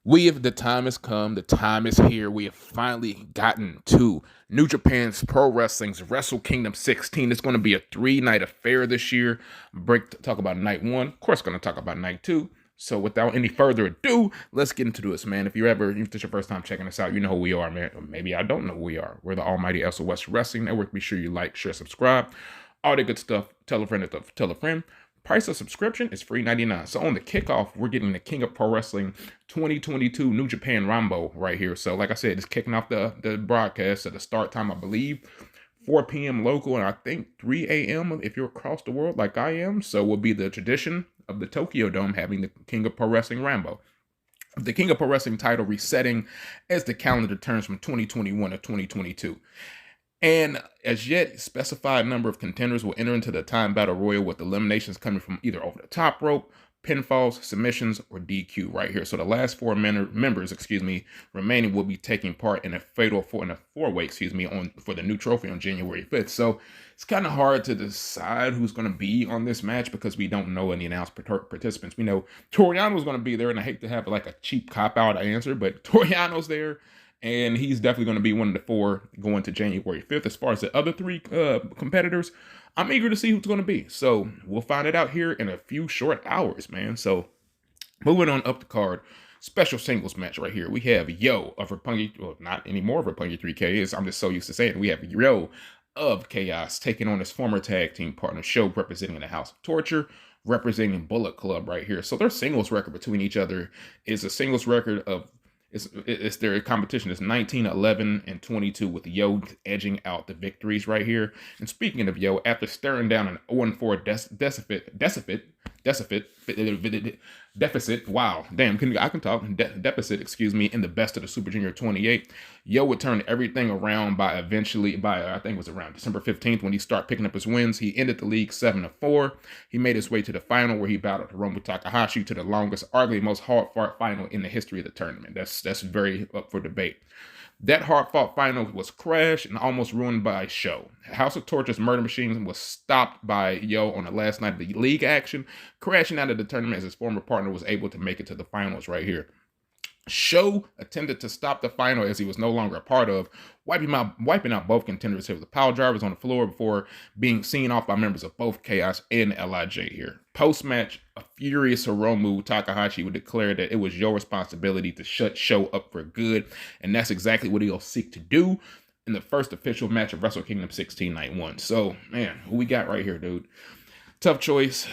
The time has come, the time is here. We have finally gotten to New Japan's Pro Wrestling's Wrestle Kingdom 16. It's going to be a 3-night affair this year. Talk about night one. Of course, going to talk about night two. So without any further ado, let's get into this, man. If this is your first time checking us out, you know who we are, man. Or maybe I don't know who we are. We're the almighty SOS Wrestling Network. Be sure you like, share, subscribe. All the good stuff. Tell a friend to tell a friend. Price of subscription is $3.99. So on the kickoff, we're getting the King of Pro Wrestling 2022 New Japan Rambo right here. So like I said, it's kicking off the broadcast at the start time, I believe, 4 p.m. local, and I think 3 a.m. if you're across the world like I am. So will be the tradition of the Tokyo Dome having the King of Pro Wrestling Rambo. The King of Pro Wrestling title resetting as the calendar turns from 2021 to 2022. And as yet, specified number of contenders will enter into the time battle royal with eliminations coming from either over the top rope, pinfalls, submissions, or DQ right here. So the last four members, remaining will be taking part in a four-way, for the new trophy on January 5th. So it's kind of hard to decide who's going to be on this match because we don't know any announced participants. We know Toriano's going to be there, and I hate to have like a cheap cop-out answer, but Toriano's there. And he's definitely going to be one of the four going to January 5th. As far as the other three competitors, I'm eager to see who's going to be. So we'll find it out here in a few short hours, man. So moving on up the card, special singles match right here. We have Yo of Roppongi, well, not anymore of Roppongi 3K. I'm just so used to saying it. We have Yo of Chaos taking on his former tag team partner, Sho, representing the House of Torture, representing Bullet Club right here. So their singles record between each other is a singles record of it's their competition is 19, 11, and 22 with Yo edging out the victories right here. And speaking of Yo, after staring down an 0-4 deficit, wow, damn, I can talk, deficit, in the best of the Super Junior 28, Yo would turn everything around by I think it was around December 15th when he started picking up his wins. He ended the league 7-4. He made his way to the final where he battled Hiromu Takahashi to the longest, arguably most hard-fought final in the history of the tournament. That's very up for debate. That hard-fought final was crashed and almost ruined by Sho. House of Torture's Murder Machine was stopped by Yo on the last night of the league action, crashing out of the tournament as his former partner was able to make it to the finals right here. Sho attempted to stop the final as he was no longer a part of, wiping out both contenders here with the pile drivers on the floor before being seen off by members of both Chaos and LIJ here. Post-match, a furious Hiromu Takahashi would declare that it was your responsibility to shut Sho up for good, and that's exactly what he'll seek to do in the first official match of Wrestle Kingdom 16 Night 1. So, man, who we got right here, dude? Tough choice.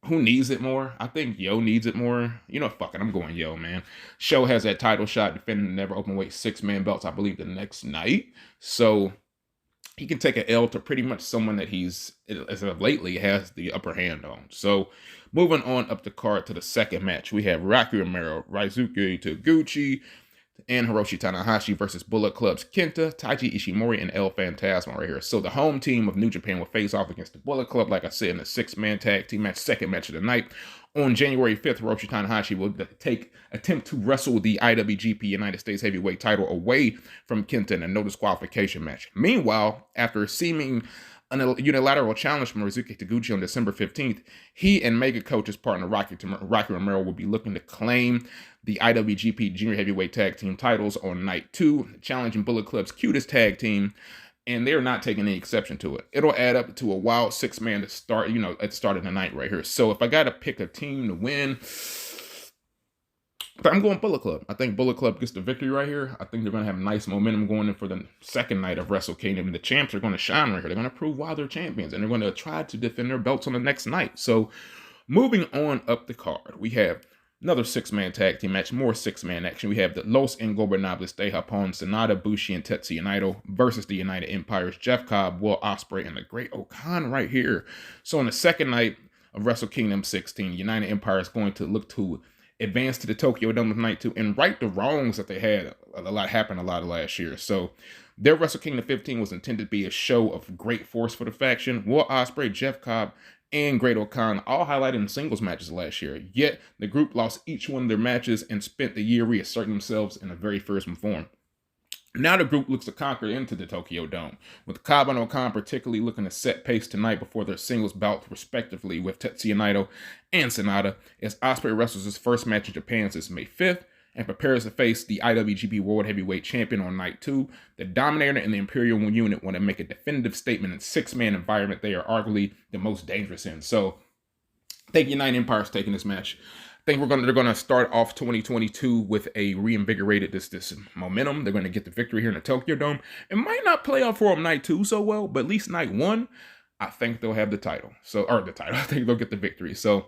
Who needs it more? I think Yo needs it more. Fuck it, I'm going Yo, man. Sho has that title shot defending the never open weight 6-man belts, I believe, the next night. So he can take an L to pretty much someone that he's, as of lately, has the upper hand on. So moving on up the card to the second match, we have Rocky Romero, Raizuki Taguchi, and Hiroshi Tanahashi versus Bullet Club's Kenta, Taiji Ishimori, and El Phantasmo right here. So the home team of New Japan will face off against the Bullet Club, like I said, in the 6-man tag team match, second match of the night. On January 5th, Hiroshi Tanahashi will attempt to wrestle the IWGP United States Heavyweight title away from Kenta in a no disqualification match. Meanwhile, after seeming a unilateral challenge from Raizuki Taguchi on December 15th, he and Mega Coach's partner Rocky Romero will be looking to claim the IWGP Junior Heavyweight Tag Team titles on night 2, challenging Bullet Club's cutest tag team, and they're not taking any exception to it. It'll add up to a wild 6-man to start, at the start of the night right here. So if I got to pick a team to win, I'm going Bullet Club. I think Bullet Club gets the victory right here. I think they're going to have nice momentum going in for the second night of Wrestle Kingdom. The champs are going to shine right here. They're going to prove why they're champions, and they're going to try to defend their belts on the next night. So moving on up the card, we have another 6-man tag team match, more 6-man action. We have the Los Ingobernables de Japón, Sanada, Bushi, and Tetsuya Naito versus the United Empires, Jeff Cobb, Will Ospreay, and the Great Okan right here. So on the second night of Wrestle Kingdom 16, United Empire is going to look to advance to the Tokyo Dome of night 2 and right the wrongs that they had. A lot happened a lot of last year. So their Wrestle Kingdom 15 was intended to be a show of great force for the faction. Will Ospreay, Jeff Cobb, and Great Okan all highlighted in singles matches last year. Yet the group lost each one of their matches and spent the year reasserting themselves in a very fearsome form. Now the group looks to conquer into the Tokyo Dome, with Cobb and Okan particularly looking to set pace tonight before their singles bout respectively with Tetsuya Naito and Sonata, as Ospreay wrestles his first match in Japan since May 5th and prepares to face the IWGP World Heavyweight Champion on night 2. The Dominator and the Imperial Unit want to make a definitive statement in 6-man environment they are arguably the most dangerous in. So, thank United Empire's taking this match. I think they're gonna start off 2022 with a reinvigorated this momentum. They're gonna get the victory here in the Tokyo Dome. It might not play out for them night 2 so well, but at least night 1, I think they'll have the title. I think they'll get the victory. So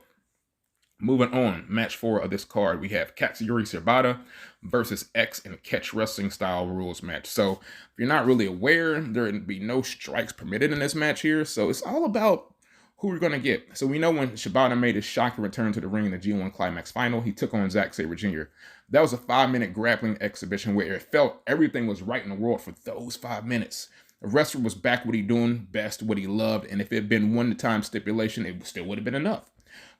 moving on, match 4 of this card, we have Katsuyori Shibata versus X in a catch wrestling style rules match. So if you're not really aware, there would be no strikes permitted in this match here. So it's all about who we're going to get. So we know when Shibata made his shocking return to the ring in the G1 Climax Final, he took on Zack Sabre Jr. That was a 5-minute grappling exhibition where it felt everything was right in the world for those 5 minutes. The wrestler was back what he doing best, what he loved, and if it had been one-time stipulation, it still would have been enough.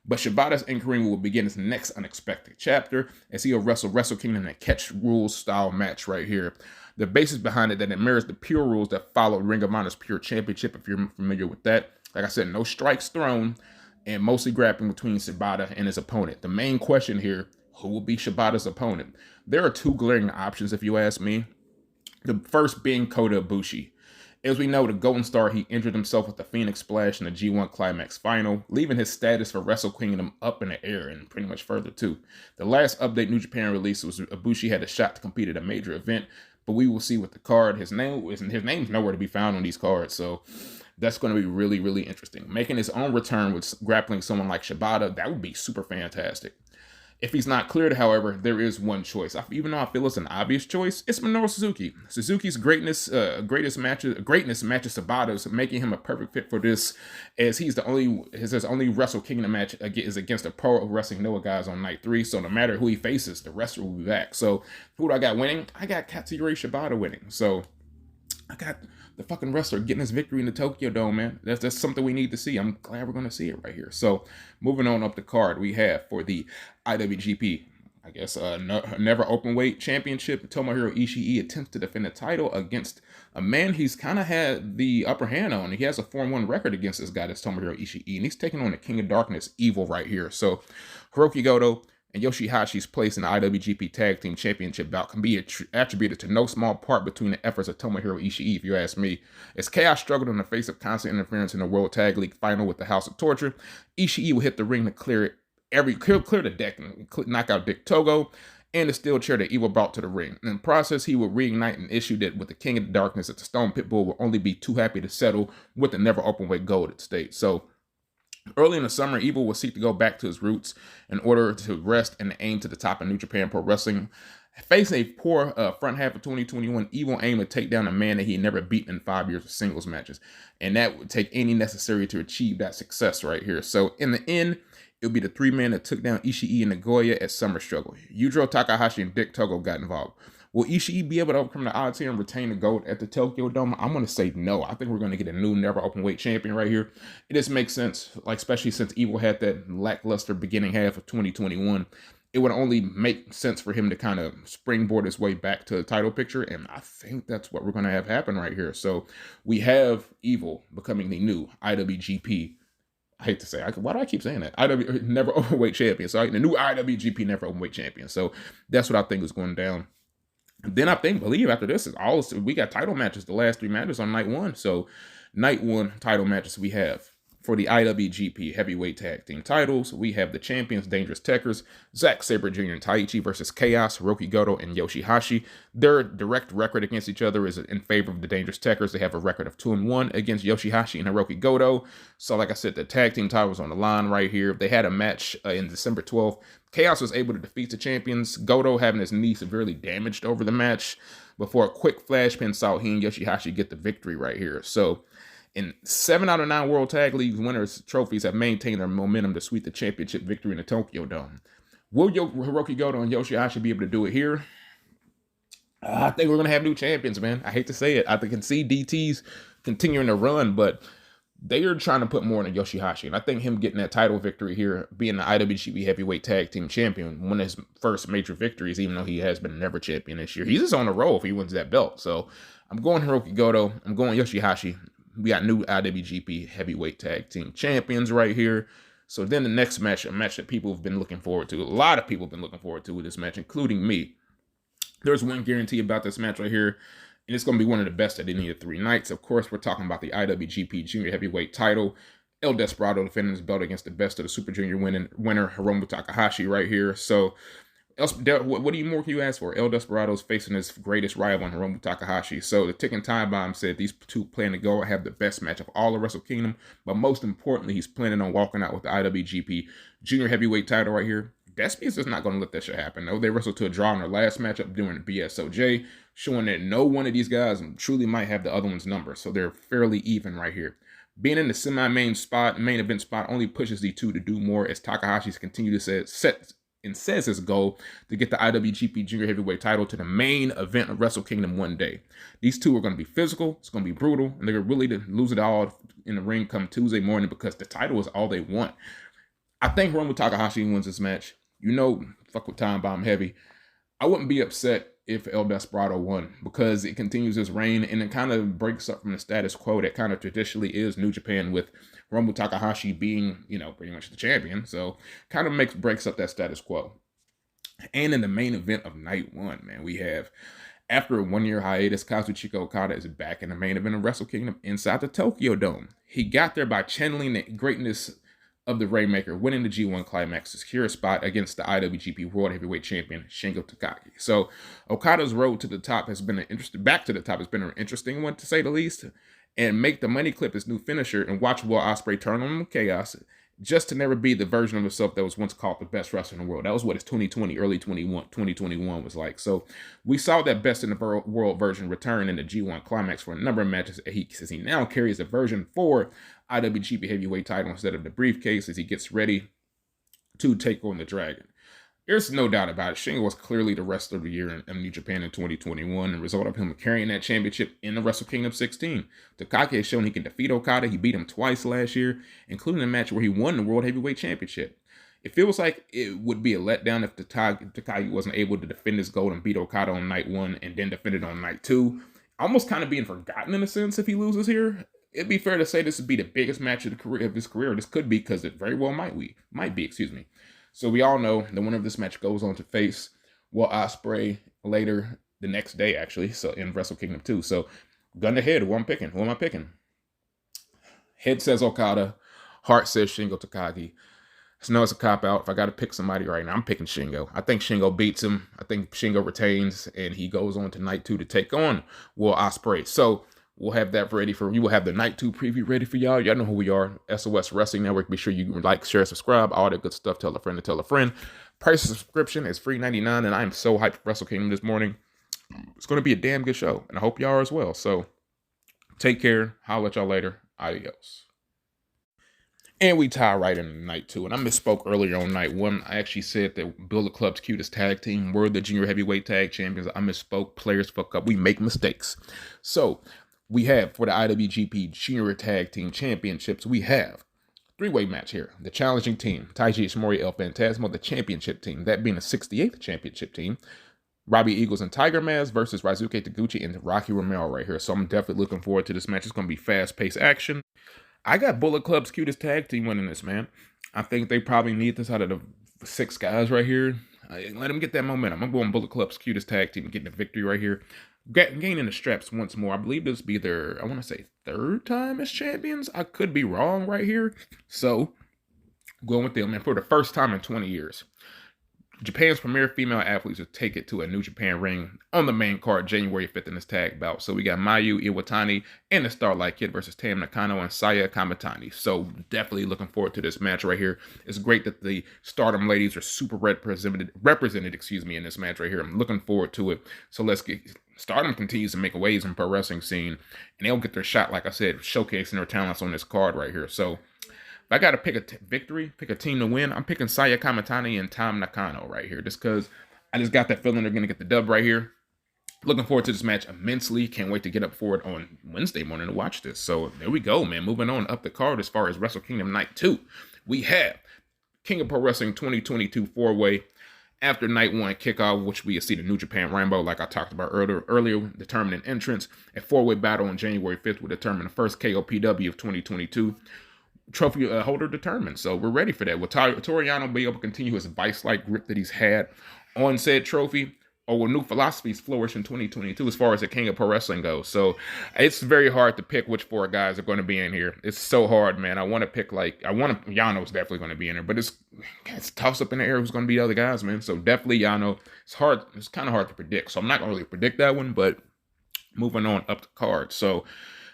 But Shibata's in-ring will begin his next unexpected chapter as he'll wrestle Wrestle Kingdom in a catch rules style match right here. The basis behind it that it mirrors the pure rules that followed Ring of Honor's Pure Championship, if you're familiar with that. Like I said, no strikes thrown, and mostly grappling between Shibata and his opponent. The main question here, who will be Shibata's opponent? There are 2 glaring options, if you ask me. The first being Kota Ibushi. As we know, the Golden Star, he injured himself with the Phoenix Splash in the G1 Climax Final, leaving his status for Wrestle Kingdom up in the air and pretty much further too. The last update New Japan released was Ibushi had a shot to compete at a major event, but we will see with the card. His name's nowhere to be found on these cards, so that's going to be really, really interesting. Making his own return with grappling someone like Shibata, that would be super fantastic. If he's not cleared, however, there is one choice. Even though I feel it's an obvious choice, it's Minoru Suzuki. Suzuki's greatness matches Shibata's, making him a perfect fit for this, as his only Wrestle Kingdom match is against the Pro Wrestling Noah guys on night 3. So no matter who he faces, the wrestler will be back. So who do I got winning? I got Katsuyori Shibata winning. So I got the fucking wrestler getting his victory in the Tokyo Dome, man. That's something we need to see. I'm glad we're going to see it right here. So moving on up the card, we have for the IWGP, Never Openweight Championship, Tomohiro Ishii attempts to defend the title against a man he's kind of had the upper hand on. He has a 4-1 record against this guy, that's Tomohiro Ishii, and he's taking on the King of Darkness, Evil, right here. So Hiroki Goto and Yoshihashi's place in the IWGP Tag Team Championship bout can be attributed to no small part between the efforts of Tomohiro Ishii, if you ask me. As Chaos struggled in the face of constant interference in the World Tag League Final with the House of Torture, Ishii will hit the ring to clear the deck and knock out Dick Togo and the steel chair that Evil brought to the ring. In the process, he will reignite an issue that with the King of Darkness that the Stone Pitbull will only be too happy to settle with the Never Openweight Gold at stake. So early in the summer, Evil will seek to go back to his roots in order to rest and aim to the top of New Japan Pro Wrestling. Facing a poor front half of 2021, Evil aimed to take down a man that he had never beaten in 5 years of singles matches. And that would take any necessary to achieve that success right here. So in the end, it'll be the 3-man that took down Ishii and Nagoya at Summer Struggle. Yujiro Takahashi and Dick Togo got involved. Will Ishii be able to overcome the odds here and retain the gold at the Tokyo Dome? I'm going to say no. I think we're going to get a new Never Openweight champion right here. It just makes sense, especially since Evil had that lackluster beginning half of 2021. It would only make sense for him to kind of springboard his way back to the title picture, and I think that's what we're going to have happen right here. So we have Evil becoming the new IWGP, I hate to say, why do I keep saying that? Never Openweight champion. So the new IWGP Never Openweight champion. So that's what I think is going down. Then believe after this we got title matches, the last 3 matches on night 1. So night 1 title matches we have for the IWGP Heavyweight Tag Team titles. We have the champions, Dangerous Tekkers, Zack Sabre Jr. and Taichi versus Chaos, Hiroki Goto and Yoshihashi. Their direct record against each other is in favor of the Dangerous Tekkers. They have a record of 2-1 against Yoshihashi and Hiroki Goto. So like I said, the tag team title was on the line right here. They had a match in December 12th. Chaos was able to defeat the champions, Goto having his knee severely damaged over the match. Before a quick flash pin saw he and Yoshihashi get the victory right here. So in 7 out of 9 World Tag League winners' trophies have maintained their momentum to sweep the championship victory in the Tokyo Dome. Will Hiroki Goto and Yoshihashi be able to do it here? I think we're going to have new champions, man. I hate to say it. I can see DT's continuing to run, but they are trying to put more on Yoshihashi. And I think him getting that title victory here, being the IWGP Heavyweight Tag Team Champion, one of his first major victories, even though he has been never champion this year. He's just on a roll if he wins that belt. So I'm going Hiroki Goto. I'm going Yoshihashi. We got new IWGP Heavyweight Tag Team Champions right here. So then the next match, a match that people have been looking forward to. A lot of people have been looking forward to with this match, including me. There's one guarantee about this match right here. And it's going to be one of the best at any of 3 nights. Of course, we're talking about the IWGP Junior Heavyweight title. El Desperado defending his belt against the best of the Super Junior winner Hiromu Takahashi right here. So, what more can you ask for? El Desperado's facing his greatest rival, Hiromu Takahashi. So, the ticking time bomb said these two plan to go have the best match of all of Wrestle Kingdom. But most importantly, he's planning on walking out with the IWGP Junior Heavyweight title right here. Despy is just not going to let that shit happen. No, they wrestled to a draw in their last matchup during the BSOJ, showing that no one of these guys truly might have the other one's number. So they're fairly even right here. Being in the semi-main event spot only pushes the two to do more as Takahashi's continue to says his goal to get the IWGP Junior Heavyweight title to the main event of Wrestle Kingdom one day. These two are going to be physical, it's going to be brutal, and they're really to lose it all in the ring come Tuesday morning because the title is all they want. I think Hiromu Takahashi wins this match. You know, fuck with Time Bomb Heavy. I wouldn't be upset if El Desperado won because it continues his reign and it kind of breaks up from the status quo that kind of traditionally is New Japan with Hiromu Takahashi being, pretty much the champion. So kind of breaks up that status quo. And in the main event of night 1, man, we have, after a 1-year hiatus, Kazuchika Okada is back in the main event of Wrestle Kingdom inside the Tokyo Dome. He got there by channeling the greatness of the Rainmaker, winning the G1 Climax to secure a spot against the IWGP World Heavyweight Champion Shingo Takagi. So Okada's road to the top has been an interesting one to say the least. And make the money clip his new finisher and watch Will Ospreay turn on him with chaos just to never be the version of himself that was once called the best wrestler in the world. That was what his 2021 was like. So we saw that best in the world version return in the G1 Climax for a number of matches. He now carries the version 4 IWGP Heavyweight title instead of the briefcase as he gets ready to take on the Dragon. There's no doubt about it. Shingo was clearly the wrestler of the year in New Japan in 2021, and the result of him carrying that championship in the Wrestle Kingdom 16. Takagi has shown he can defeat Okada. He beat him twice last year, including a match where he won the World Heavyweight Championship. It feels like it would be a letdown if Takagi wasn't able to defend his gold and beat Okada on night 1 and then defend it on night 2. Almost kind of being forgotten in a sense if he loses here. It'd be fair to say this would be the biggest match of his career. This could be because it very well might be. So we all know the winner of this match goes on to face Will Ospreay later the next day, actually. So in Wrestle Kingdom 2. So gun to head, who am I picking? Head says Okada. Heart says Shingo Takagi. So it's a cop-out. If I got to pick somebody right now, I'm picking Shingo. I think Shingo beats him. I think Shingo retains, and he goes on to night 2 to take on Will Ospreay. So we'll have that ready for you. We'll have the night 2 preview ready for y'all. Y'all know who we are. SOS Wrestling Network. Be sure you like, share, subscribe. All that good stuff. Tell a friend to tell a friend. Price of subscription is $3.99, and I am so hyped for Wrestle Kingdom this morning. It's going to be a damn good show, and I hope y'all are as well. So take care. I'll let y'all later. Adios. And we tie right into night 2. And I misspoke earlier on night 1. I actually said that Bullet Club's cutest tag team were the Junior Heavyweight Tag Champions. I misspoke. Players fuck up. We make mistakes. So we have, for the IWGP Junior Tag Team Championships, we have 3-way match here. The challenging team, Taiji Ishimori, El Phantasmo, the championship team, that being the 68th championship team, Robbie Eagles and Tiger Mask versus Ryosuke Taguchi and Rocky Romero right here. So I'm definitely looking forward to this match. It's going to be fast-paced action. I got Bullet Club's cutest tag team winning this, man. I think they probably need this out of the 6 guys right here. Let them get that momentum. I'm going Bullet Club's cutest tag team getting the victory right here. Gaining the straps once more. I believe this will be their, I want to say, 3rd time as champions. I could be wrong right here. So, going with them. And for the first time in 20 years, Japan's premier female athletes will take it to a New Japan ring on the main card January 5th in this tag bout. So we got Mayu Iwatani and the Starlight Kid versus Tam Nakano and Saya Kamitani. So definitely looking forward to this match right here. It's great that the Stardom ladies are super represented, in this match right here. I'm looking forward to it. So let's get... Stardom continues to make waves in pro wrestling scene, and they'll get their shot, like I said, showcasing their talents on this card right here. So if I got to pick a victory, pick a team to win, I'm picking Saya Kamitani and Tam Nakano right here, just because I just got that feeling they're going to get the dub right here. Looking forward to this match immensely. Can't wait to get up for it on Wednesday morning to watch this. So there we go, man. Moving on up the card as far as Wrestle Kingdom Night 2. We have King of Pro Wrestling 2022 4-way. After night 1 kickoff, which we see the New Japan Rainbow, like I talked about earlier, determining entrance. A 4-way battle on January 5th will determine the first KOPW of 2022. Trophy holder determined. So we're ready for that. Will Toriano be able to continue his vice-like grip that he's had on said trophy? Or will new philosophies flourish in 2022 as far as the King of Pro Wrestling goes? So it's very hard to pick which 4 guys are going to be in here. It's so hard, man. I want to pick Yano's definitely going to be in there, but it's toss up in the air who's going to be the other guys, man. So definitely Yano. It's hard. It's kind of hard to predict. So I'm not going to really predict that one, but moving on up the card. So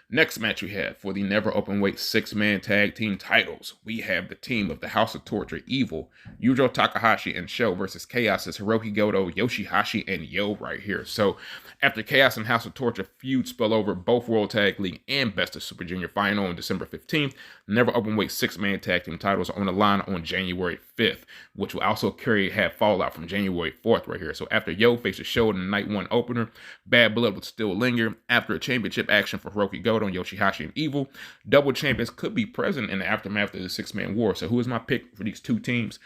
next match we have for the never openweight 6-man tag team titles. We have the team of the House of Torture, Evil, Yujiro Takahashi, and Sho versus Chaos's Hiroki Goto, Yoshihashi, and Yo right here. So after Chaos and House of Torture feud spill over both World Tag League and Best of Super Junior final on December 15th, never openweight 6-man tag team titles are on the line on January 5th, which will also have fallout from January 4th right here. So after Yo faces Sho in the night 1 opener, bad blood would still linger. After a championship action for Hiroki Goto and Yoshihashi and Evil, double champions could be present in the aftermath of the 6-man war. So who is my pick for these 2 teams?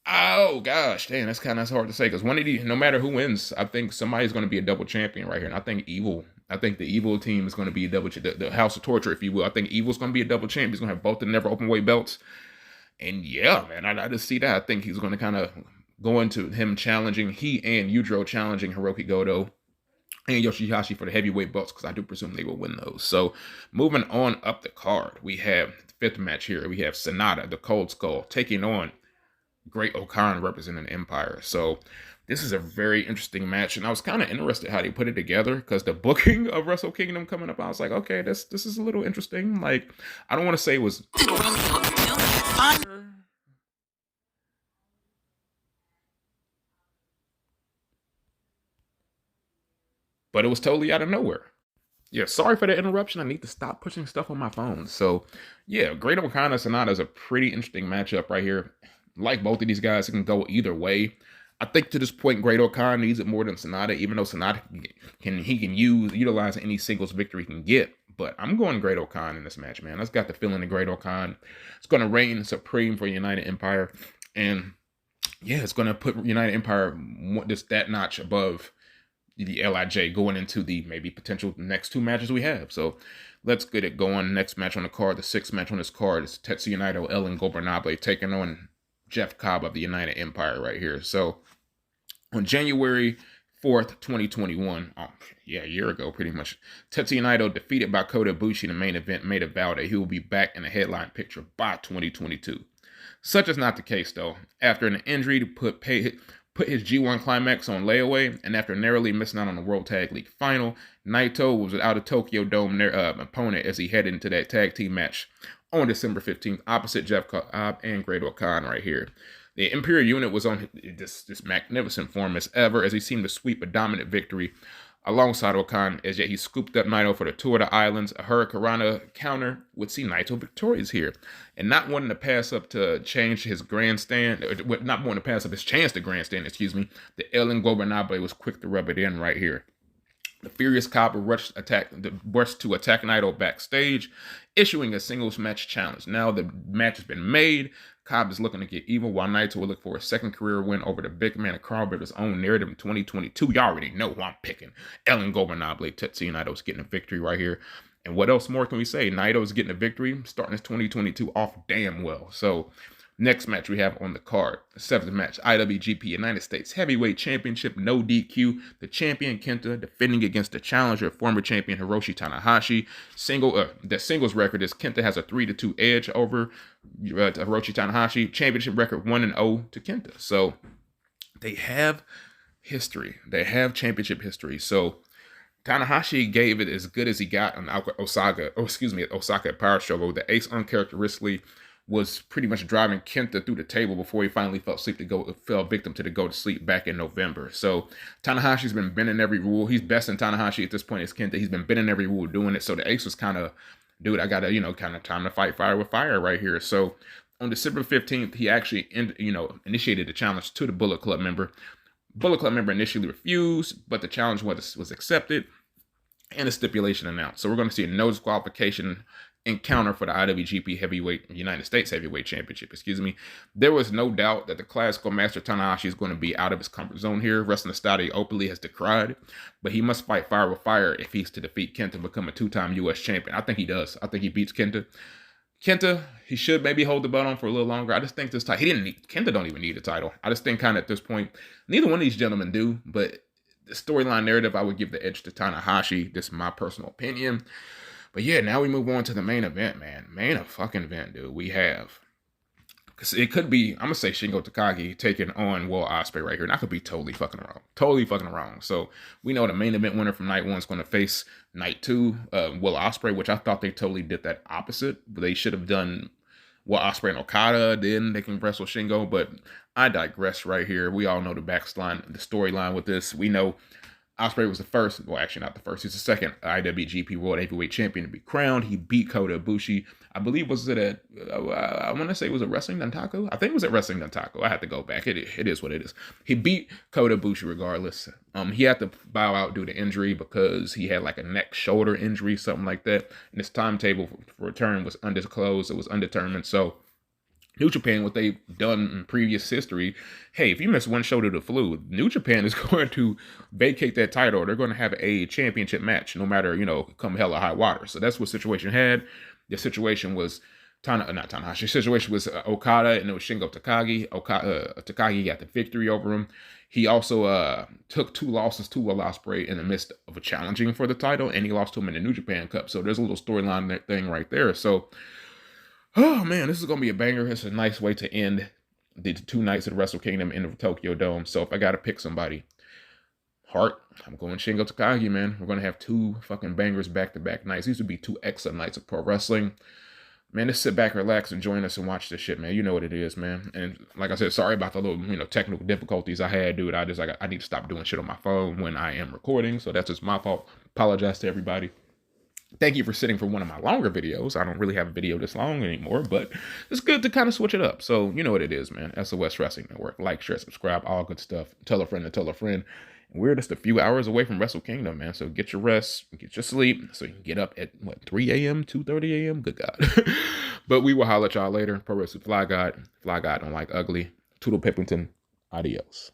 Oh gosh, damn, that's kind of hard to say because one of these, no matter who wins, I think somebody's going to be a double champion right here. And I think the Evil team is going to be a double, the House of Torture, if you will. I think Evil's going to be a double champ. He's going to have both the never open weight belts. And yeah, man, I just see that. I think he's going to kind of go into him challenging, he and Yujiro challenging Hiroki Goto and Yoshihashi for the heavyweight belts, because I do presume they will win those. So moving on up the card, we have the 5th match here. We have Sonata, the Cold Skull, taking on Great O'Khan representing Empire. So this is a very interesting match, and I was kind of interested how they put it together because the booking of Wrestle Kingdom coming up, I was like, okay, this is a little interesting. Like, I don't want to say it was, but it was totally out of nowhere. Yeah, sorry for the interruption. I need to stop pushing stuff on my phone. So yeah, Great O'Khan and Sonata is a pretty interesting matchup right here. Like both of these guys, it can go either way. I think to this point, Great O'Khan needs it more than Sonata, even though Sonata can utilize any singles victory he can get. But I'm going Great O'Khan in this match, man. I've got the feeling that Great O'Khan is going to reign supreme for United Empire. And yeah, it's going to put United Empire just that notch above the LIJ going into the maybe potential next 2 matches we have. So let's get it going. Next match on the card, the 6th match on this card is Tetsuya Naito, El Ingobernable taking on Jeff Cobb of the United Empire right here. So on January 4th, 2021, a year ago pretty much, Tetsuya Naito defeated by Kota Ibushi in the main event, made a vow that he will be back in the headline picture by 2022. Such is not the case though. After an injury to put his G1 climax on layaway, and after narrowly missing out on the World Tag League final, Naito was without a Tokyo Dome opponent as he headed into that tag team match on December 15th, opposite Jeff Cobb and Great O'Khan right here. The Imperial unit was on this magnificent form as ever, as he seemed to sweep a dominant victory alongside O'Khan, as yet he scooped up Naito for the Tour of the Islands. A Hurricanrana counter would see Naito victorious here. And not wanting to pass up to change his grandstand, not wanting to pass up his chance to grandstand, the El Ingobernable was quick to rub it in right here. The furious Cobb rushed to attack Naito backstage, issuing a singles match challenge. Now the match has been made. Cobb is looking to get even, while Naito will look for a second career win over the big man of Carl Rivers' own narrative in 2022. You already know who I'm picking. El Ingobernable. Tetsuya Naito's getting a victory right here. And what else more can we say? Naito's getting a victory, starting his 2022 off damn well. So next match we have on the card, the 7th match, IWGP United States Heavyweight Championship, no DQ. The champion Kenta defending against the challenger, former champion Hiroshi Tanahashi. The singles record is Kenta has a 3-2 edge over Hiroshi Tanahashi. Championship record 1-0 to Kenta. So they have history. They have championship history. So Tanahashi gave it as good as he got on Osaka at Power Struggle. The ace uncharacteristically was pretty much driving Kenta through the table before he finally fell victim to the go to sleep back in November. So Tanahashi's been bending every rule. He's best in Tanahashi at this point is Kenta. He's been bending every rule doing it. So the ace was kind of, dude, I got to, kind of time to fight fire with fire right here. So on December 15th, he actually, initiated the challenge to the Bullet Club member Bullet Club member initially refused, but the challenge was accepted and a stipulation announced. So we're going to see a no disqualification encounter for the IWGP United States Heavyweight Championship. There was no doubt that the classical master Tanahashi is going to be out of his comfort zone here. Wrestling Stadi openly has decried, but he must fight fire with fire if he's to defeat Kenta and become a 2-time U.S. champion. I think he does. I think he beats Kenta. Kenta, he should maybe hold the belt on for a little longer. I just think this title, Kenta don't even need a title. I just think kind of at this point, neither one of these gentlemen do, but the storyline narrative, I would give the edge to Tanahashi. This is my personal opinion. But yeah, now we move on to the main event, man. Main fucking event, dude. We have, because it could be, I'm going to say Shingo Takagi taking on Will Ospreay right here. And I could be totally fucking wrong. Totally fucking wrong. So we know the main event winner from night one is going to face night two, Will Ospreay, which I thought they totally did that opposite. They should have done Will Ospreay and Okada, then they can wrestle Shingo. But I digress right here. We all know the storyline with this. We know Ospreay was the first, well, actually not the first, he's the second IWGP World Heavyweight Champion to be crowned. He beat Kota Ibushi. I believe, was it at, I want to say, was it Wrestling Dontaku? I think it was at Wrestling Dontaku. I had to go back. It is what it is. He beat Kota Ibushi regardless. He had to bow out due to injury because he had like a neck shoulder injury, something like that. And his timetable for return was undisclosed. It was undetermined. So New Japan, what they've done in previous history, hey, if you miss one show to the flu, New Japan is going to vacate that title. They're going to have a championship match, no matter, come hell or high water. So that's what situation had. The situation was Tanahashi. The situation was Okada, and it was Shingo Takagi. Takagi got the victory over him. He also took 2 losses to Will Ospreay in the midst of challenging for the title, and he lost to him in the New Japan Cup. So there's a little storyline thing right there. So, oh man, this is going to be a banger. It's a nice way to end the 2 nights of the Wrestle Kingdom in the Tokyo Dome. So if I got to pick somebody, Hart, I'm going Shingo Takagi, man. We're going to have 2 fucking bangers back-to-back nights. These would be 2 excellent nights of pro wrestling. Man, just sit back, relax, and join us and watch this shit, man. You know what it is, man. And like I said, sorry about the little, technical difficulties I had, dude. I need to stop doing shit on my phone when I am recording. So that's just my fault. Apologize to everybody. Thank you for sitting for one of my longer videos. I don't really have a video this long anymore, but it's good to kind of switch it up. So you know what it is, man. SOS Wrestling Network. Like, share, subscribe, all good stuff. Tell a friend to tell a friend. And we're just a few hours away from Wrestle Kingdom, man. So get your rest, get your sleep, so you can get up at, 3 a.m., 2:30 a.m.? Good God. But we will holler at y'all later. Pro Wrestling Fly God. Fly God don't like ugly. Toodle Pippington. Adios.